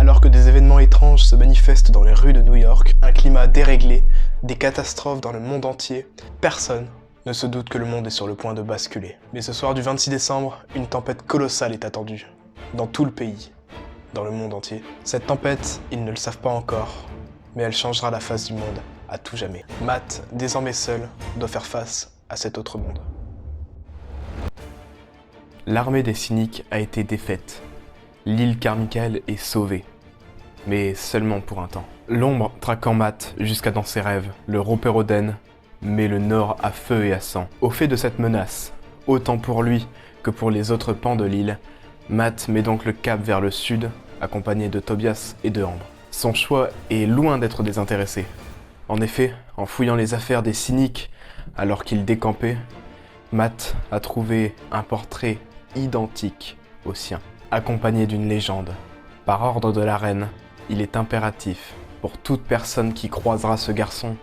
Alors que des événements étranges se manifestent dans les rues de New York, un climat déréglé, des catastrophes dans le monde entier, personne ne se doute que le monde est sur le point de basculer. Mais ce soir du 26 décembre, une tempête colossale est attendue, dans tout le pays, dans le monde entier. Cette tempête, ils ne le savent pas encore, mais elle changera la face du monde à tout jamais. Matt, désormais seul, doit faire face à cet autre monde. L'armée des cyniques a été défaite. L'île Carmichael est sauvée. Mais seulement pour un temps. L'ombre traquant Matt jusqu'à dans ses rêves, le Roperoden met le Nord à feu et à sang. Au fait de cette menace, autant pour lui que pour les autres pans de l'île, Matt met donc le cap vers le sud, accompagné de Tobias et de Ambre. Son choix est loin d'être désintéressé. En effet, en fouillant les affaires des cyniques alors qu'il décampait, Matt a trouvé un portrait identique au sien, accompagné d'une légende. Par ordre de la reine, il est impératif pour toute personne qui croisera ce garçon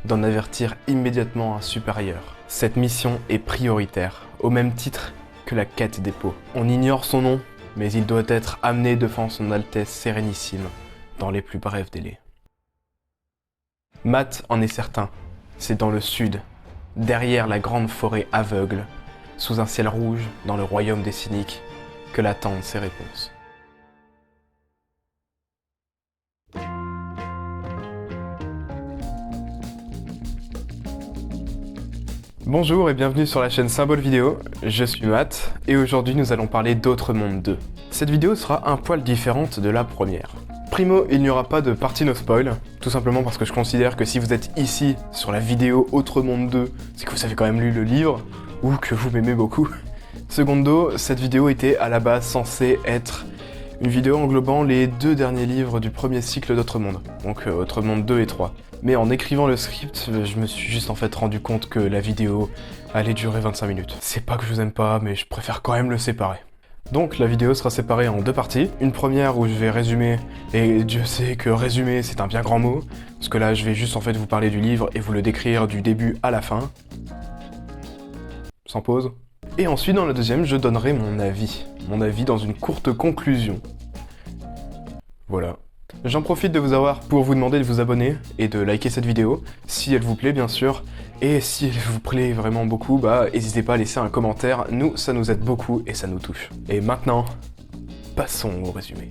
d'en avertir immédiatement un supérieur. Cette mission est prioritaire, au même titre que la quête des pots. On ignore son nom, mais il doit être amené devant son Altesse Sérénissime dans les plus brefs délais. Matt en est certain, c'est dans le sud, derrière la grande forêt aveugle, sous un ciel rouge dans le royaume des cyniques, que l'attendent ses réponses. Bonjour et bienvenue sur la chaîne Symbole Vidéo, je suis Matt et aujourd'hui nous allons parler d'Autre Monde 2. Cette vidéo sera un poil différente de la première. Primo, il n'y aura pas de partie no spoil, tout simplement parce que je considère que si vous êtes ici sur la vidéo Autre Monde 2, c'est que vous avez quand même lu le livre ou que vous m'aimez beaucoup. Secondo, cette vidéo était à la base censée être une vidéo englobant les 2 derniers livres du premier cycle d'Autre Monde, donc Autre Monde 2 et 3. Mais en écrivant le script, je me suis juste en fait rendu compte que la vidéo allait durer 25 minutes. C'est pas que je vous aime pas, mais je préfère quand même le séparer. Donc la vidéo sera séparée en 2 parties. Une première où je vais résumer, et Dieu sait que résumer c'est un bien grand mot, parce que là je vais juste en fait vous parler du livre et vous le décrire du début à la fin. Sans pause. Et ensuite dans la deuxième, je donnerai mon avis dans une courte conclusion. Voilà. J'en profite de vous avoir pour vous demander de vous abonner et de liker cette vidéo, si elle vous plaît bien sûr, et si elle vous plaît vraiment beaucoup, n'hésitez pas à laisser un commentaire, nous ça nous aide beaucoup et ça nous touche. Et maintenant, passons au résumé.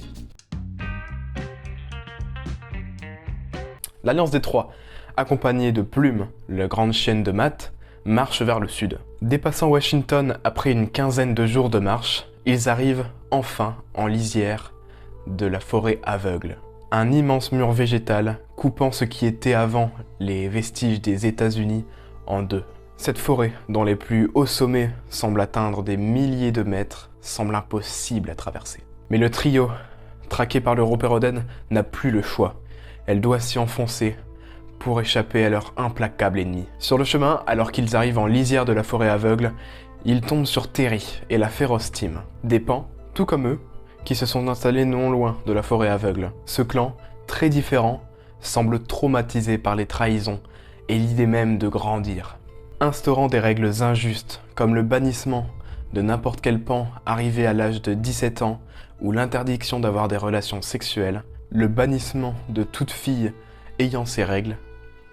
L'Alliance des Trois, accompagnée de Plume, la grande chienne de Matt, marche vers le sud. Dépassant Washington après une quinzaine de jours de marche, ils arrivent enfin en lisière de la forêt aveugle. Un immense mur végétal coupant ce qui était avant les vestiges des États-Unis en deux. Cette forêt, dont les plus hauts sommets semblent atteindre des milliers de mètres, semble impossible à traverser. Mais le trio, traqué par le Roperoden, n'a plus le choix. Elle doit s'y enfoncer pour échapper à leur implacable ennemi. Sur le chemin, alors qu'ils arrivent en lisière de la forêt aveugle, ils tombent sur Terry et la féroce team. Des pans, tout comme eux, qui se sont installés non loin de la forêt aveugle. Ce clan, très différent, semble traumatisé par les trahisons et l'idée même de grandir. Instaurant des règles injustes, comme le bannissement de n'importe quel pan arrivé à l'âge de 17 ans ou l'interdiction d'avoir des relations sexuelles, le bannissement de toute fille ayant ces règles,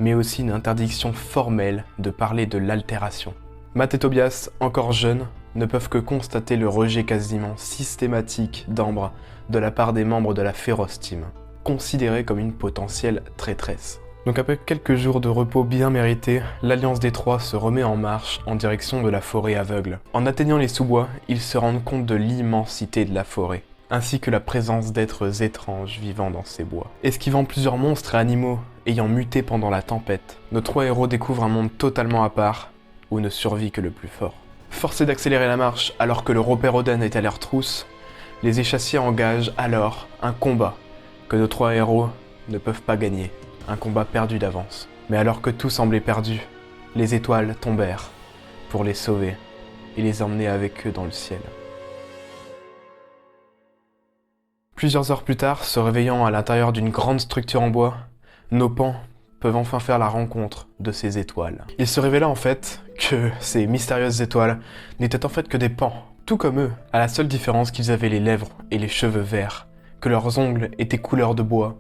mais aussi une interdiction formelle de parler de l'altération. Matt et Tobias, encore jeunes, ne peuvent que constater le rejet quasiment systématique d'Ambre de la part des membres de la féroce team, considérée comme une potentielle traîtresse. Donc après quelques jours de repos bien mérités, l'Alliance des Trois se remet en marche en direction de la forêt aveugle. En atteignant les sous-bois, ils se rendent compte de l'immensité de la forêt, ainsi que la présence d'êtres étranges vivant dans ces bois. Esquivant plusieurs monstres et animaux ayant muté pendant la tempête, nos 3 héros découvrent un monde totalement à part, où ne survit que le plus fort. Forcés d'accélérer la marche alors que le Roperoden est à leur trousse, les échassiers engagent alors un combat que nos 3 héros ne peuvent pas gagner, un combat perdu d'avance. Mais alors que tout semblait perdu, les étoiles tombèrent pour les sauver et les emmener avec eux dans le ciel. Plusieurs heures plus tard, se réveillant à l'intérieur d'une grande structure en bois, nos pans peuvent enfin faire la rencontre de ces étoiles. Il se révéla en fait que ces mystérieuses étoiles n'étaient en fait que des pans, tout comme eux, à la seule différence qu'ils avaient les lèvres et les cheveux verts, que leurs ongles étaient couleur de bois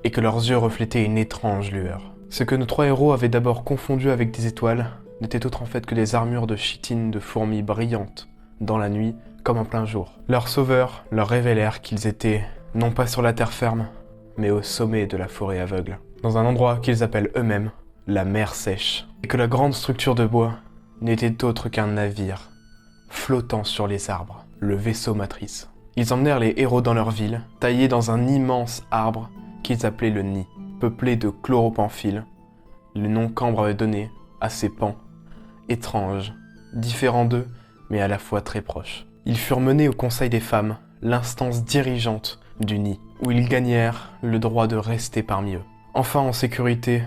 et que leurs yeux reflétaient une étrange lueur. Ce que nos trois héros avaient d'abord confondu avec des étoiles n'était autre en fait que des armures de chitine de fourmis brillantes dans la nuit comme en plein jour. Leurs sauveurs leur révélèrent qu'ils étaient non pas sur la terre ferme, mais au sommet de la forêt aveugle, dans un endroit qu'ils appellent eux-mêmes la mer sèche, et que la grande structure de bois n'était autre qu'un navire flottant sur les arbres, le vaisseau matrice. Ils emmenèrent les héros dans leur ville, taillés dans un immense arbre qu'ils appelaient le nid, peuplé de chloropamphile, le nom qu'Ambre avait donné à ces pans, étranges, différents d'eux, mais à la fois très proches. Ils furent menés au Conseil des femmes, l'instance dirigeante du nid, où ils gagnèrent le droit de rester parmi eux. Enfin en sécurité,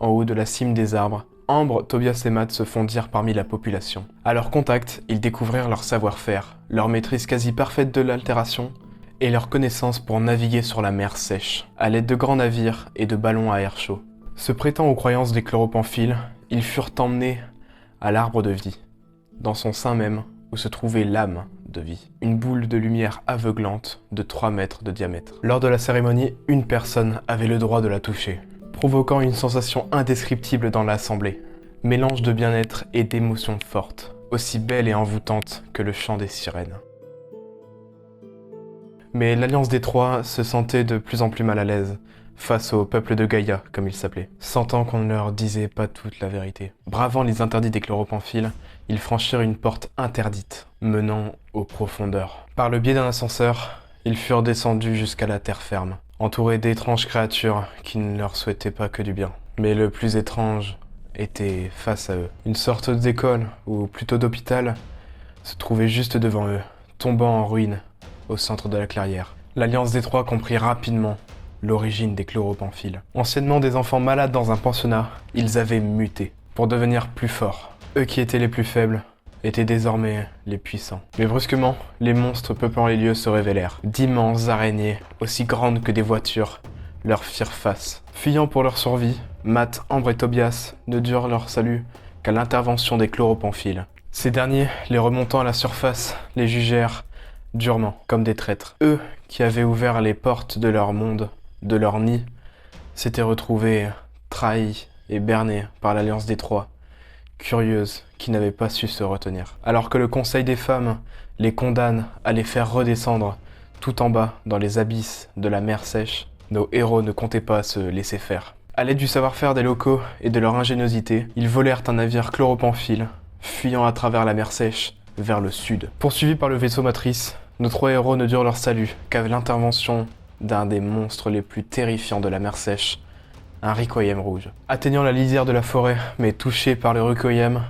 en haut de la cime des arbres, Ambre, Tobias et Matt se fondirent parmi la population. À leur contact, ils découvrirent leur savoir-faire, leur maîtrise quasi parfaite de l'altération et leur connaissance pour naviguer sur la mer sèche, à l'aide de grands navires et de ballons à air chaud. Se prêtant aux croyances des chloropamphiles, ils furent emmenés à l'arbre de vie, dans son sein même où se trouvait l'âme de vie, une boule de lumière aveuglante de 3 mètres de diamètre. Lors de la cérémonie, une personne avait le droit de la toucher, provoquant une sensation indescriptible dans l'assemblée, mélange de bien-être et d'émotions fortes, aussi belle et envoûtante que le chant des sirènes. Mais l'Alliance des Trois se sentait de plus en plus mal à l'aise face au peuple de Gaïa, comme il s'appelait, sentant qu'on ne leur disait pas toute la vérité. Bravant les interdits des chloropamphiles, ils franchirent une porte interdite, menant aux profondeurs. Par le biais d'un ascenseur, ils furent descendus jusqu'à la terre ferme, entourés d'étranges créatures qui ne leur souhaitaient pas que du bien. Mais le plus étrange était face à eux. Une sorte d'école, ou plutôt d'hôpital, se trouvait juste devant eux, tombant en ruine au centre de la clairière. L'Alliance des Trois comprit rapidement l'origine des chloropamphiles. Anciennement des enfants malades dans un pensionnat, ils avaient muté pour devenir plus forts. Eux qui étaient les plus faibles étaient désormais les puissants. Mais brusquement, les monstres peuplant les lieux se révélèrent. D'immenses araignées, aussi grandes que des voitures, leur firent face. Fuyant pour leur survie, Matt, Ambre et Tobias ne durent leur salut qu'à l'intervention des chloropamphiles. Ces derniers, les remontant à la surface, les jugèrent durement, comme des traîtres. Eux, qui avaient ouvert les portes de leur monde, de leur nid, s'étaient retrouvés trahis et bernés par l'Alliance des Trois, curieuse qui n'avait pas su se retenir. Alors que le Conseil des femmes les condamne à les faire redescendre tout en bas dans les abysses de la mer sèche, nos héros ne comptaient pas se laisser faire. À l'aide du savoir-faire des locaux et de leur ingéniosité, ils volèrent un navire chloropamphile, fuyant à travers la mer sèche vers le sud. Poursuivis par le vaisseau matrice, nos trois héros ne durent leur salut qu'à l'intervention d'un des monstres les plus terrifiants de la mer sèche, un requiem rouge. Atteignant la lisière de la forêt, mais touché par le requiem,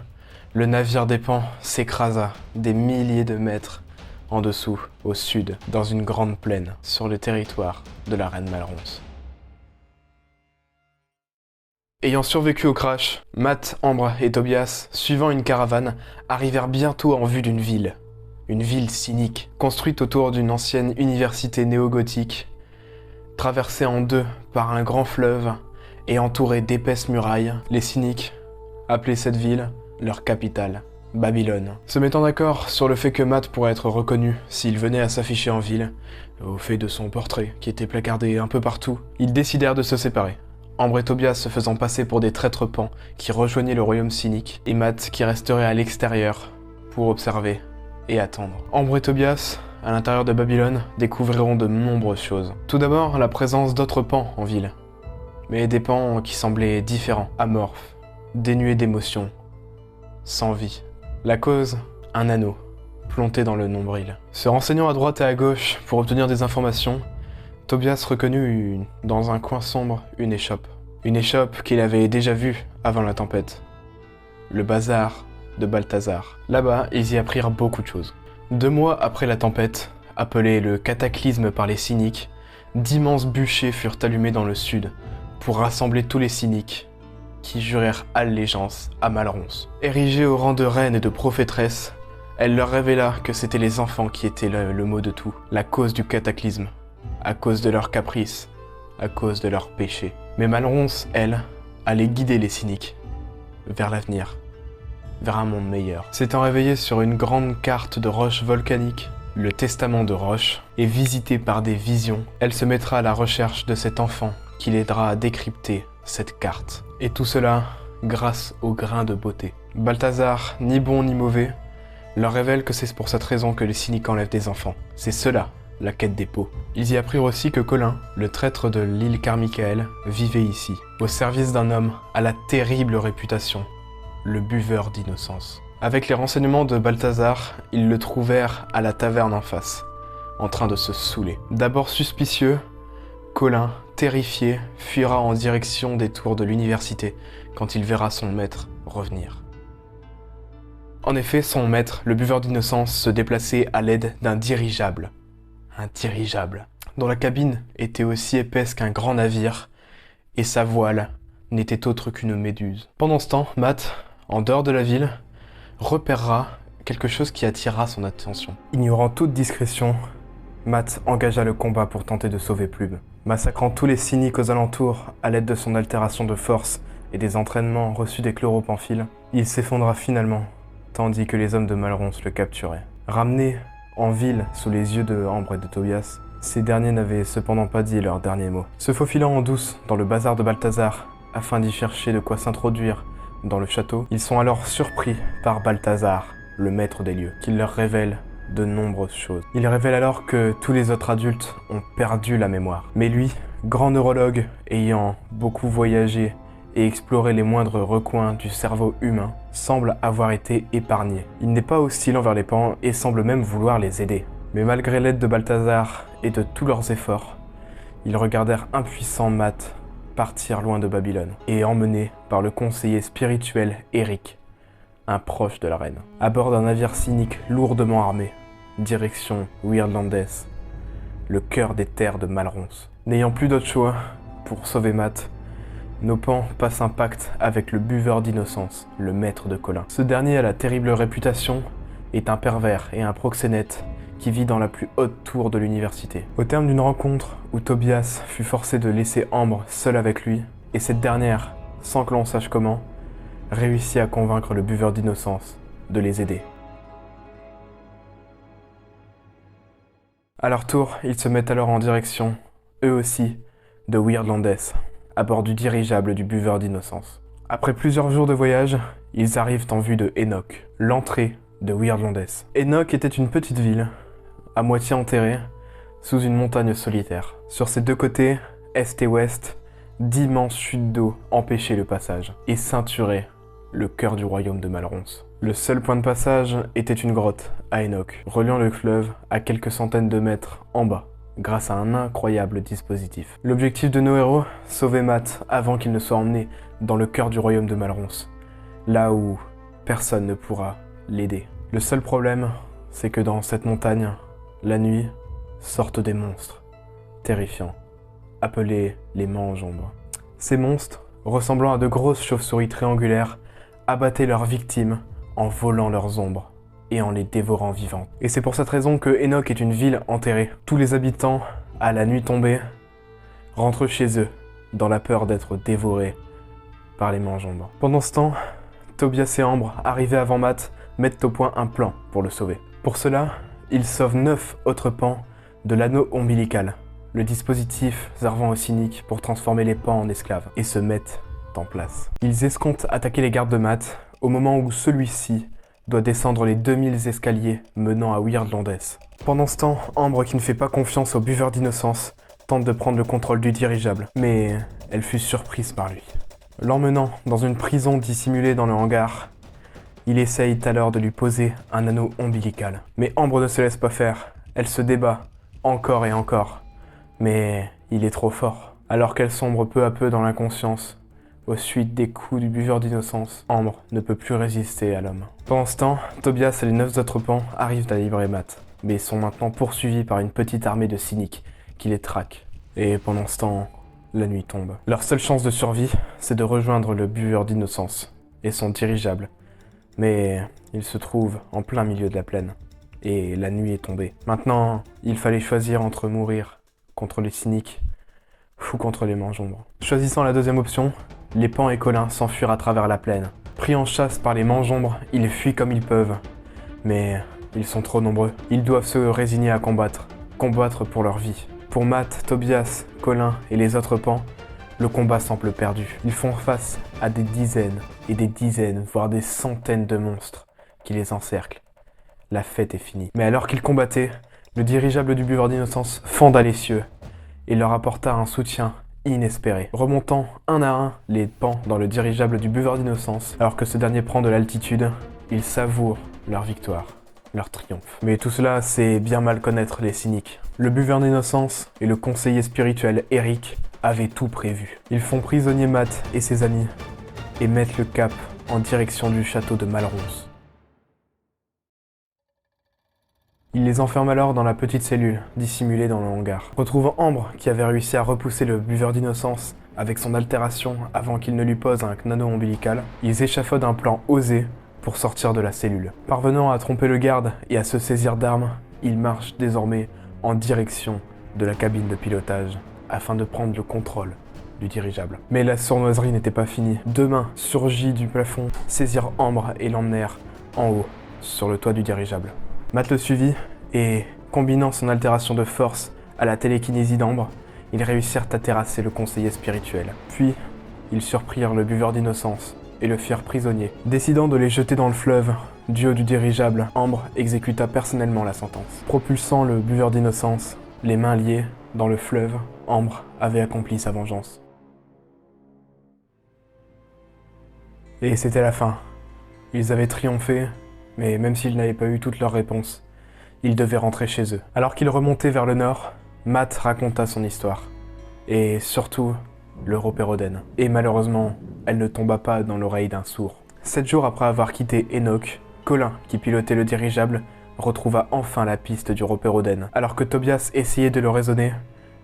le navire des Pans s'écrasa des milliers de mètres en dessous, au sud, dans une grande plaine, sur le territoire de la reine Malronce. Ayant survécu au crash, Matt, Ambre et Tobias, suivant une caravane, arrivèrent bientôt en vue d'une ville. Une ville cynique, construite autour d'une ancienne université néo-gothique, traversée en deux par un grand fleuve et entourée d'épaisses murailles. Les cyniques appelaient cette ville leur capitale, Babylone. Se mettant d'accord sur le fait que Matt pourrait être reconnu s'il venait à s'afficher en ville, au fait de son portrait qui était placardé un peu partout, ils décidèrent de se séparer. Ambre et Tobias se faisant passer pour des traîtres pans qui rejoignaient le royaume cynique, et Matt qui resterait à l'extérieur pour observer et attendre. Ambre et Tobias, à l'intérieur de Babylone, découvriront de nombreuses choses. Tout d'abord, la présence d'autres pans en ville, mais des pans qui semblaient différents, amorphes, dénués d'émotions, sans vie. La cause, un anneau, planté dans le nombril. Se renseignant à droite et à gauche pour obtenir des informations, Tobias reconnut dans un coin sombre une échoppe. Une échoppe qu'il avait déjà vue avant la tempête. Le bazar de Balthazar. Là-bas, ils y apprirent beaucoup de choses. 2 mois après la tempête, appelée le cataclysme par les cyniques, d'immenses bûchers furent allumés dans le sud pour rassembler tous les cyniques qui jurèrent allégeance à Malronce. Érigée au rang de reine et de prophétresse, elle leur révéla que c'étaient les enfants qui étaient le mot de tout, la cause du cataclysme. À cause de leurs caprices, à cause de leurs péchés. Mais Malronce, elle, allait guider les cyniques vers l'avenir, vers un monde meilleur. S'étant réveillée sur une grande carte de roches volcaniques, le testament de Roche, et visitée par des visions, elle se mettra à la recherche de cet enfant qui l'aidera à décrypter cette carte. Et tout cela grâce au grain de beauté. Balthazar, ni bon ni mauvais, leur révèle que c'est pour cette raison que les cyniques enlèvent des enfants. C'est cela, la quête des pots. Ils y apprirent aussi que Colin, le traître de l'île Carmichael, vivait ici, au service d'un homme à la terrible réputation, le buveur d'innocence. Avec les renseignements de Balthazar, ils le trouvèrent à la taverne en face, en train de se saouler. D'abord suspicieux, Colin, terrifié, fuira en direction des tours de l'université quand il verra son maître revenir. En effet, son maître, le buveur d'innocence, se déplaçait à l'aide d'un dirigeable. Un dirigeable, dont la cabine était aussi épaisse qu'un grand navire, et sa voile n'était autre qu'une méduse. Pendant ce temps, Matt, en dehors de la ville, repérera quelque chose qui attirera son attention. Ignorant toute discrétion, Matt engagea le combat pour tenter de sauver Plume. Massacrant tous les cyniques aux alentours à l'aide de son altération de force et des entraînements reçus des chloropamphile, il s'effondra finalement, tandis que les hommes de Malronce le capturaient. Ramenés en ville sous les yeux de Ambre et de Tobias, ces derniers n'avaient cependant pas dit leur dernier mot. Se faufilant en douce dans le bazar de Balthazar afin d'y chercher de quoi s'introduire dans le château, ils sont alors surpris par Balthazar, le maître des lieux, qui leur révèle de nombreuses choses. Il révèle alors que tous les autres adultes ont perdu la mémoire. Mais lui, grand neurologue ayant beaucoup voyagé et exploré les moindres recoins du cerveau humain, semble avoir été épargné. Il n'est pas hostile envers les Pans et semble même vouloir les aider. Mais malgré l'aide de Balthazar et de tous leurs efforts, ils regardèrent impuissants Matt partir loin de Babylone et emmené par le conseiller spirituel Eric, un proche de la reine. À bord d'un navire cynique lourdement armé, direction Weirdlandes, le cœur des terres de Malronce. N'ayant plus d'autre choix pour sauver Matt, nos Pans passent un pacte avec le buveur d'innocence, le maître de Colin. Ce dernier a la terrible réputation, est un pervers et un proxénète qui vit dans la plus haute tour de l'université. Au terme d'une rencontre où Tobias fut forcé de laisser Ambre seule avec lui, et cette dernière, sans que l'on sache comment, réussit à convaincre le buveur d'innocence de les aider. À leur tour, ils se mettent alors en direction, eux aussi, de Weirdlandes, à bord du dirigeable du buveur d'innocence. Après plusieurs jours de voyage, ils arrivent en vue de Enoch, l'entrée de Weirdlandes. Enoch était une petite ville, à moitié enterrée, sous une montagne solitaire. Sur ses deux côtés, est et ouest, d'immenses chutes d'eau empêchaient le passage et ceinturaient le cœur du royaume de Malronce. Le seul point de passage était une grotte à Enoch, reliant le fleuve à quelques centaines de mètres en bas, grâce à un incroyable dispositif. L'objectif de nos héros, sauver Matt avant qu'il ne soit emmené dans le cœur du royaume de Malronce, là où personne ne pourra l'aider. Le seul problème, c'est que dans cette montagne, la nuit, sortent des monstres terrifiants, appelés les Mangeombres. Ces monstres, ressemblant à de grosses chauves-souris triangulaires, abattaient leurs victimes en volant leurs ombres et en les dévorant vivantes. Et c'est pour cette raison que Enoch est une ville enterrée. Tous les habitants, à la nuit tombée, rentrent chez eux, dans la peur d'être dévorés par les Mangeombres. Pendant ce temps, Tobias et Ambre, arrivés avant Matt, mettent au point un plan pour le sauver. Pour cela, ils sauvent 9 autres Pans de l'anneau ombilical, le dispositif servant aux cyniques pour transformer les Pans en esclaves, et se mettent en place. Ils escomptent attaquer les gardes de Matt au moment où celui-ci doit descendre les 2000 escaliers menant à Weirdlandes. Pendant ce temps, Ambre, qui ne fait pas confiance au buveur d'innocence, tente de prendre le contrôle du dirigeable, mais elle fut surprise par lui. L'emmenant dans une prison dissimulée dans le hangar, il essaye alors de lui poser un anneau ombilical. Mais Ambre ne se laisse pas faire, elle se débat encore et encore, mais il est trop fort. Alors qu'elle sombre peu à peu dans l'inconscience, aux suites des coups du buveur d'innocence, Ambre ne peut plus résister à l'homme. Pendant ce temps, Tobias et les 9 autres Pans arrivent à libérer Matt, mais sont maintenant poursuivis par une petite armée de cyniques qui les traquent. Et pendant ce temps, la nuit tombe. Leur seule chance de survie, c'est de rejoindre le buveur d'innocence et son dirigeable. Mais il se trouve en plein milieu de la plaine, et la nuit est tombée. Maintenant, il fallait choisir entre mourir contre les cyniques ou contre les Mangeombres. Choisissant la deuxième option, les Pans et Colin s'enfuirent à travers la plaine. Pris en chasse par les Mangeombres, ils fuient comme ils peuvent. Mais Ils sont trop nombreux. Ils doivent se résigner à combattre. Combattre pour leur vie. Pour Matt, Tobias, Colin et les autres pans, le combat semble perdu. Ils font face à des dizaines et des dizaines, voire des centaines de monstres qui les encerclent. La fête est finie. Mais alors qu'ils combattaient, le dirigeable du buveur d'innocence fonda les cieux et leur apporta un soutien inespéré. Remontant un à un les pans dans le dirigeable du buveur d'innocence, alors que ce dernier prend de l'altitude, ils savourent leur victoire, leur triomphe. Mais tout cela, c'est bien mal connaître les cyniques. Le buveur d'innocence et le conseiller spirituel Eric avaient tout prévu. Ils font prisonnier Matt et ses amis et mettent le cap en direction du château de Malronce. Ils les enferment alors dans la petite cellule, dissimulée dans le hangar. Retrouvant Ambre, qui avait réussi à repousser le buveur d'innocence avec son altération avant qu'il ne lui pose un nano ombilical, ils échafaudent un plan osé pour sortir de la cellule. Parvenant à tromper le garde et à se saisir d'armes, ils marchent désormais en direction de la cabine de pilotage afin de prendre le contrôle du dirigeable. Mais la sournoiserie n'était pas finie. Deux mains surgies du plafond saisirent Ambre et l'emmenèrent en haut, sur le toit du dirigeable. Matt le suivit et, combinant son altération de force à la télékinésie d'Ambre, ils réussirent à terrasser le conseiller spirituel. Puis, ils surprirent le buveur d'innocence et le firent prisonnier. Décidant de les jeter dans le fleuve, du haut du dirigeable, Ambre exécuta personnellement la sentence. Propulsant le buveur d'innocence, les mains liées, dans le fleuve, Ambre avait accompli sa vengeance. Et c'était la fin. Ils avaient triomphé, mais même s'ils n'avaient pas eu toutes leurs réponses, ils devaient rentrer chez eux. Alors qu'ils remontaient vers le nord, Matt raconta son histoire. Et surtout, l'Européroden. Et malheureusement, elle ne tomba pas dans l'oreille d'un sourd. 7 jours après avoir quitté Enoch, Colin, qui pilotait le dirigeable, retrouva enfin la piste du Européroden. Alors que Tobias essayait de le raisonner,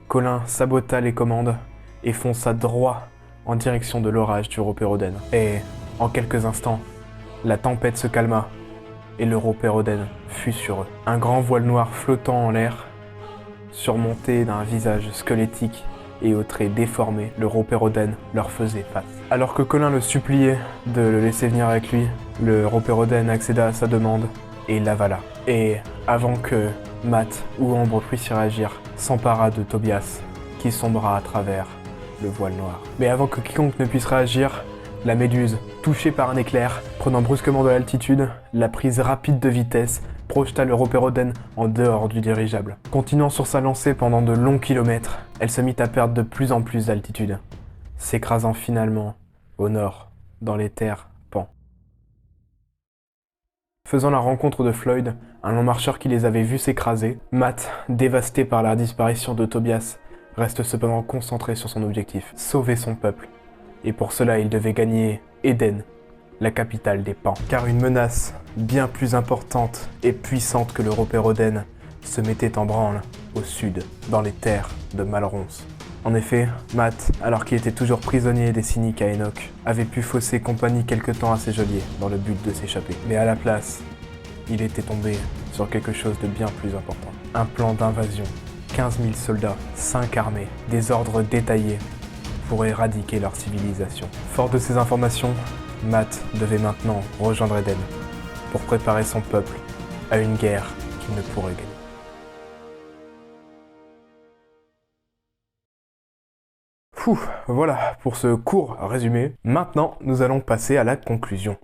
Colin sabota les commandes et fonça droit en direction de l'orage du Européroden. Et, en quelques instants, la tempête se calma et l'Européroden fut sur eux. Un grand voile noir flottant en l'air, surmonté d'un visage squelettique et aux traits déformés, l'Européroden leur faisait face. Alors que Colin le suppliait de le laisser venir avec lui, l'Européroden accéda à sa demande et l'avala. Et avant que Matt ou Ambre puissent y réagir, s'empara de Tobias, qui sombra à travers le voile noir. Mais avant que quiconque ne puisse réagir, la méduse, touchée par un éclair, prenant brusquement de l'altitude, la prise rapide de vitesse projeta l'Européroden en dehors du dirigeable. Continuant sur sa lancée pendant de longs kilomètres, elle se mit à perdre de plus en plus d'altitude, s'écrasant finalement au nord, dans les terres Pan. Faisant la rencontre de Floyd, un long marcheur qui les avait vus s'écraser, Matt, dévasté par la disparition de Tobias, reste cependant concentré sur son objectif, sauver son peuple. Et pour cela, il devait gagner Eden, la capitale des Pans. Car une menace bien plus importante et puissante que l'Européroden se mettait en branle au sud, dans les terres de Malronce. En effet, Matt, alors qu'il était toujours prisonnier des cyniques à Enoch, avait pu fausser compagnie quelque temps à ses geôliers dans le but de s'échapper. Mais à la place, il était tombé sur quelque chose de bien plus important. Un plan d'invasion, 15 000 soldats, 5 armées, des ordres détaillés pour éradiquer leur civilisation. Fort de ces informations, Matt devait maintenant rejoindre Eden pour préparer son peuple à une guerre qu'il ne pourrait gagner. Voilà pour ce court résumé. Maintenant, nous allons passer à la conclusion.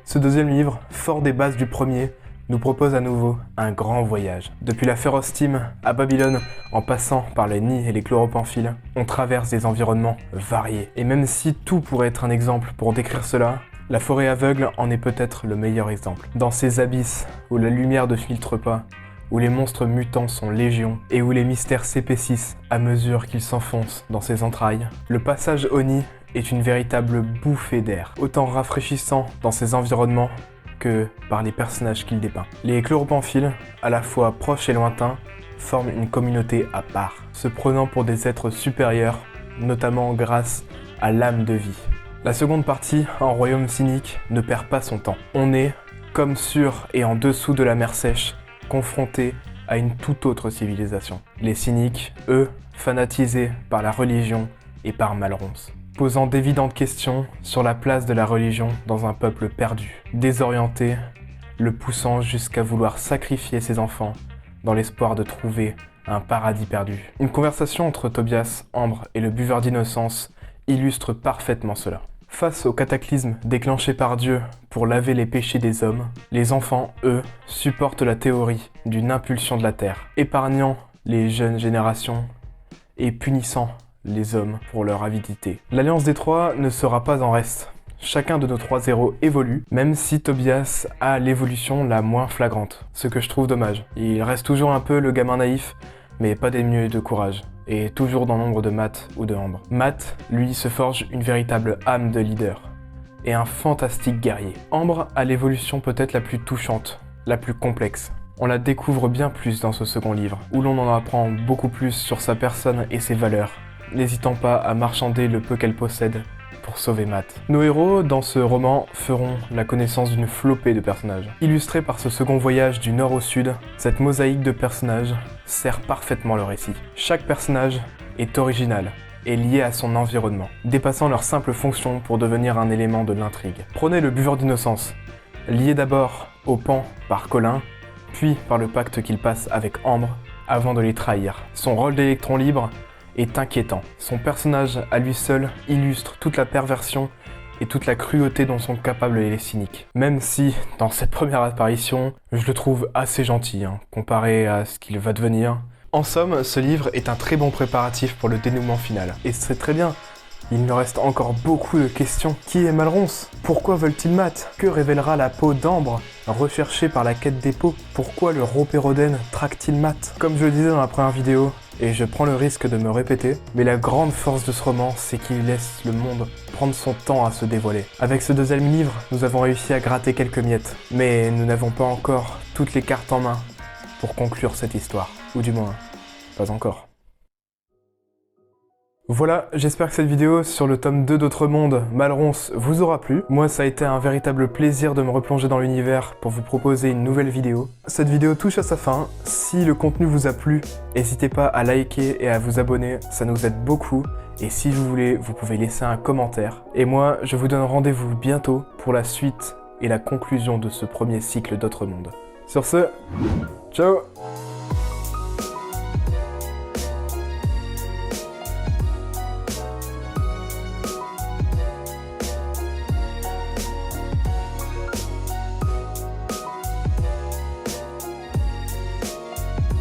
Ce deuxième livre, fort des bases du premier, nous propose à nouveau un grand voyage. Depuis la féroce Team à Babylone, en passant par les nids et les chloropemphiles, on traverse des environnements variés. Et même si tout pourrait être un exemple pour décrire cela, la forêt aveugle en est peut-être le meilleur exemple. Dans ces abysses où la lumière ne filtre pas, où les monstres mutants sont légion et où les mystères s'épaississent à mesure qu'ils s'enfoncent dans ses entrailles, le passage Oni est une véritable bouffée d'air, autant rafraîchissant dans ces environnements que par les personnages qu'il dépeint. Les chloropemphiles, à la fois proches et lointains, forment une communauté à part, se prenant pour des êtres supérieurs, notamment grâce à l'âme de vie. La seconde partie, en royaume cynique, ne perd pas son temps. On est, comme sur et en dessous de la mer sèche, confrontés à une toute autre civilisation. Les cyniques, eux, fanatisés par la religion et par Malronce. posant d'évidentes questions sur la place de la religion dans un peuple perdu, désorienté, le poussant jusqu'à vouloir sacrifier ses enfants dans l'espoir de trouver un paradis perdu. Une conversation entre Tobias, Ambre et le buveur d'innocence illustre parfaitement cela. Face au cataclysme déclenché par Dieu pour laver les péchés des hommes, les enfants, eux, supportent la théorie d'une impulsion de la terre, épargnant les jeunes générations et punissant les hommes pour leur avidité. L'Alliance des Trois ne sera pas en reste. Chacun de nos trois héros évolue, même si Tobias a l'évolution la moins flagrante, ce que je trouve dommage. Il reste toujours un peu le gamin naïf, mais pas dénué de courage, et toujours dans l'ombre de Matt ou de Ambre. Matt, lui, se forge une véritable âme de leader, et un fantastique guerrier. Ambre a l'évolution peut-être la plus touchante, la plus complexe. On la découvre bien plus dans ce second livre, où l'on en apprend beaucoup plus sur sa personne et ses valeurs, n'hésitant pas à marchander le peu qu'elle possède pour sauver Matt. Nos héros, dans ce roman, feront la connaissance d'une flopée de personnages. Illustrés par ce second voyage du nord au sud, cette mosaïque de personnages sert parfaitement le récit. Chaque personnage est original et lié à son environnement, dépassant leur simple fonction pour devenir un élément de l'intrigue. Prenez le buveur d'innocence, lié d'abord au pan par Colin, puis par le pacte qu'il passe avec Ambre, avant de les trahir. Son rôle d'électron libre est inquiétant. Son personnage à lui seul illustre toute la perversion et toute la cruauté dont sont capables les cyniques. Même si, dans cette première apparition, je le trouve assez gentil, comparé à ce qu'il va devenir. En somme, ce livre est un très bon préparatif pour le dénouement final. Et c'est très bien. Il nous reste encore beaucoup de questions. Qui est Malronce? Pourquoi veulent-ils Matt? Que révélera la peau d'Ambre, recherchée par la quête des peaux? Pourquoi le Ropéroden traque-t-il Matt? Comme je le disais dans la première vidéo, et je prends le risque de me répéter, mais la grande force de ce roman, c'est qu'il laisse le monde prendre son temps à se dévoiler. Avec ce deuxième livre, nous avons réussi à gratter quelques miettes, mais nous n'avons pas encore toutes les cartes en main pour conclure cette histoire. Ou du moins, pas encore. Voilà, j'espère que cette vidéo sur le tome 2 d'Autre Monde, Malronce, vous aura plu. Moi, ça a été un véritable plaisir de me replonger dans l'univers pour vous proposer une nouvelle vidéo. Cette vidéo touche à sa fin. Si le contenu vous a plu, n'hésitez pas à liker et à vous abonner, ça nous aide beaucoup. Et si vous voulez, vous pouvez laisser un commentaire. Et moi, je vous donne rendez-vous bientôt pour la suite et la conclusion de ce premier cycle d'Autre Monde. Sur ce, ciao!